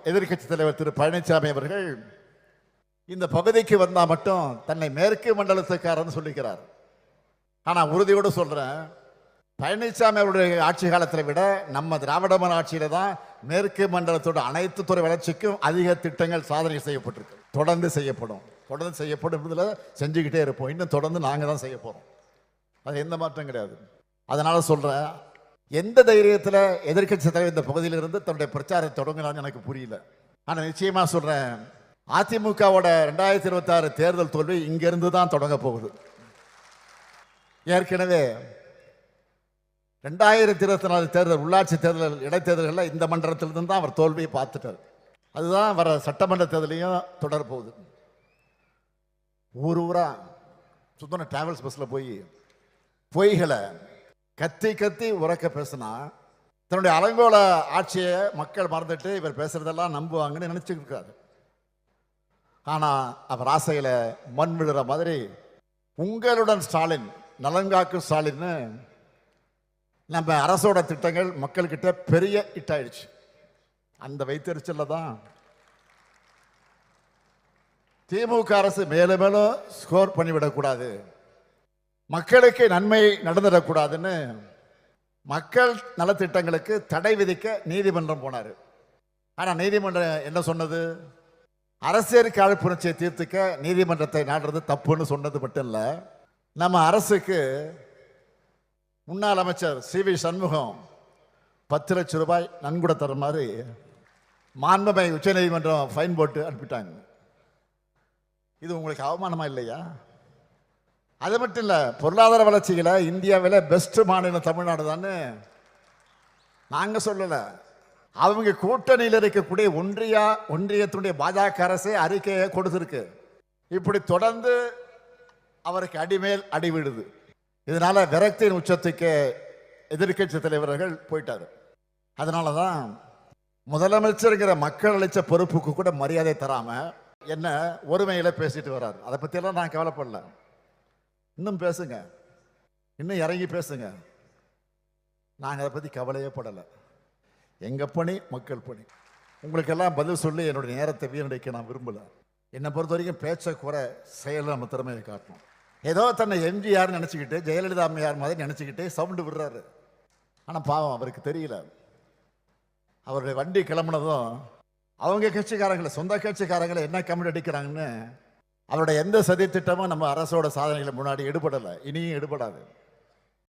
எதிர்க்கட்சி தலைவர் திரு பழனிசாமி அவர்கள் இந்த பகுதிக்கு வந்தால் மட்டும் தன்னை மேற்கு மண்டலத்துக்காரன்னு சொல்லிக்கிறார். ஆனால் உறுதியோடு சொல்கிறேன், பழனிசாமி அவருடைய ஆட்சி காலத்தில் விட நம்ம திராவிட மாடல் ஆட்சியில் தான் மேற்கு மண்டலத்தோட அனைத்து துறை வளர்ச்சிக்கும் அதிக திட்டங்கள் சாதனை செய்யப்பட்டிருக்கு. தொடர்ந்து செய்யப்படும் இதில் செஞ்சுக்கிட்டே இருப்போம். இன்னும் தொடர்ந்து நாங்கள் தான் செய்ய போகிறோம். அது எந்த மாற்றம் கிடையாது. அதனால் சொல்கிறேன், எந்த தைரியத்தில் எதிர்க்கட்சி தலைவர் இந்த பகுதியிலிருந்து தன்னுடைய பிரச்சாரத்தை தொடங்கினான்னு எனக்கு புரியல. ஆனால் நிச்சயமாக சொல்கிறேன், அதிமுகவோட 2026 தேர்தல் தோல்வி இங்கிருந்து தான் தொடங்க போகுது. ஏற்கனவே 2024 தேர்தல், உள்ளாட்சி தேர்தல், இடைத்தேர்தல்களில் இந்த மண்டலத்திலிருந்து தான் அவர் தோல்வியை பார்த்துட்டார். அதுதான் வர சட்டமன்ற தேர்தலையும் தொடர போகுது. ஊரா சுத்தன டிராவல்ஸ் பஸ்ஸில் போய் பொய்களை கத்தி உறக்க பேசினா தன்னுடைய அலங்கோல ஆட்சியை மக்கள் மறந்துட்டு இவர் பேசுறதெல்லாம் நம்புவாங்கன்னு நினைச்சுட்டு இருக்காரு. ஆனால் அவர் ஆசையில் மண் விழுற மாதிரி உங்களுடன் ஸ்டாலின், நலங்காக்கு ஸ்டாலின் நம்ம அரசோட திட்டங்கள் மக்கள்கிட்ட பெரிய இட்டாயிடுச்சு. அந்த வைத்தறிச்சல தான் திமுக அரசு மேலும் மேலும் ஸ்கோர் பண்ணிவிடக்கூடாது, மக்களுக்கு நன்மை நடந்துடக்கூடாதுன்னு மக்கள் நலத்திட்டங்களுக்கு தடை விதிக்க நீதிமன்றம் போனார். ஆனால் நீதிமன்றம் என்ன சொன்னது? அரசியல் காழ்ப்புணர்ச்சியை தீர்த்துக்க நீதிமன்றத்தை நாடுறது தப்புன்னு சொன்னது மட்டும் இல்லை, நம்ம அரசுக்கு முன்னாள் அமைச்சர் சி.வி. சண்முகம் 10 லட்சம் ரூபாய் நன்கொடை தர மாதிரி மாண்புமை உச்ச நீதிமன்றம் ஃபைன் போட்டு அனுப்பிட்டாங்க. இது உங்களுக்கு அவமானமா இல்லையா? அது மட்டும் இல்லை, பொருளாதார வளர்ச்சியில் இந்தியாவில் பெஸ்ட் மாநிலம் தமிழ்நாடு தானே நாங்கள் சொல்லலை. அவங்க கூட்டணியில் இருக்கக்கூடிய ஒன்றியத்தினுடைய பாஜக அரசே அறிக்கையை கொடுத்துருக்கு. இப்படி தொடர்ந்து அவருக்கு அடிமேல் அடி விடுது. இதனால விரக்தியின் உச்சத்துக்கு எதிர்க்கட்சி தலைவர்கள் போயிட்டாரு. அதனால தான் முதலமைச்சருங்கிற மக்கள் அளித்த பொறுப்புக்கு கூட மரியாதை தராம என்ன ஒருமையில் பேசிட்டு வர்றாரு. அதை பற்றியெல்லாம் நான் கவலைப்படல. இன்னும் பேசுங்க, இன்னும் இறங்கி பேசுங்க. நாங்கள் அதை பற்றி கவலையே படலை. எங்கள் பணி மக்கள் பணி. உங்களுக்கெல்லாம் பதில் சொல்லி என்னுடைய நேரத்தை வீணடிக்க நான் விரும்பலை. என்னை பொறுத்த வரைக்கும் பேச்சை குறை, செயலில் நம்ம திறமையை காட்டணும். ஏதோ தன்னை எம்ஜிஆர் நினச்சிக்கிட்டு, ஜெயலலிதா அம்மையார் மாதிரி நினச்சிக்கிட்டு சவுண்டு விடுறாரு. ஆனால் பாவம் அவருக்கு தெரியல, அவருடைய வண்டி கிளம்புனதும் அவங்க கட்சிக்காரங்களை, சொந்த கட்சிக்காரங்களை என்ன கமெண்ட் அடிக்கிறாங்கன்னு அவருடைய எந்த சதி திட்டமும் நம்ம அரசோட சாதனைகளை முன்னாடி எடுபடலை, இனியும் எடுபடாது.